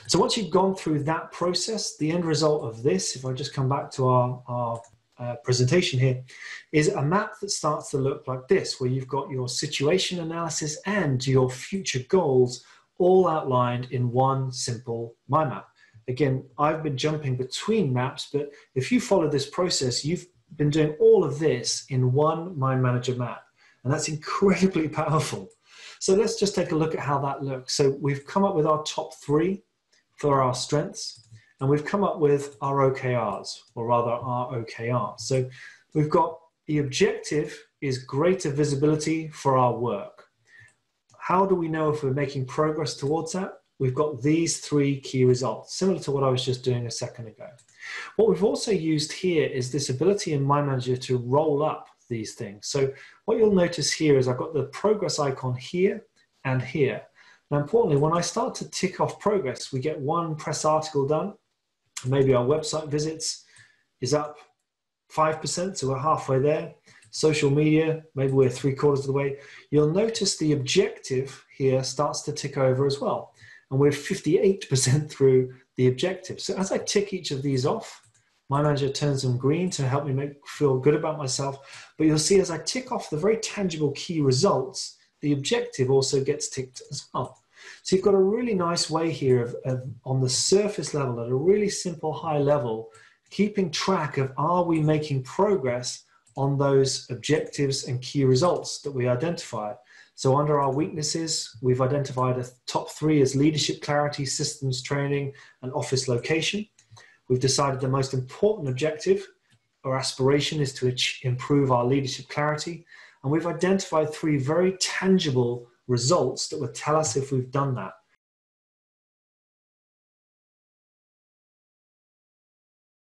So once you've gone through that process, the end result of this, if I just come back to our presentation here, is a map that starts to look like this, where you've got your situation analysis and your future goals all outlined in one simple mind map. Again, I've been jumping between maps, but if you follow this process, you've been doing all of this in one MindManager map, and that's incredibly powerful. So let's just take a look at how that looks. So we've come up with our top 3 for our strengths, and we've come up with our OKRs, or rather our OKRs. So we've got the objective is greater visibility for our work. How do we know if we're making progress towards that? We've got these 3 key results, similar to what I was just doing a second ago. What we've also used here is this ability in MindManager to roll up these things. So what you'll notice here is I've got the progress icon here and here. Now, importantly, when I start to tick off progress, we get 1 press article done. Maybe our website visits is up 5%, so we're halfway there. Social media, maybe we're 3/4 of the way. You'll notice the objective here starts to tick over as well. And we're 58% through the objective. So as I tick each of these off, MindManager turns them green to help me feel good about myself. But you'll see as I tick off the very tangible key results, the objective also gets ticked as well. So you've got a really nice way here of on the surface level, at a really simple high level, keeping track of, are we making progress on those objectives and key results that we identified. So under our weaknesses, we've identified a top 3 as leadership clarity, systems training, and office location. We've decided the most important objective or aspiration is to improve our leadership clarity. And we've identified 3 very tangible results that will tell us if we've done that.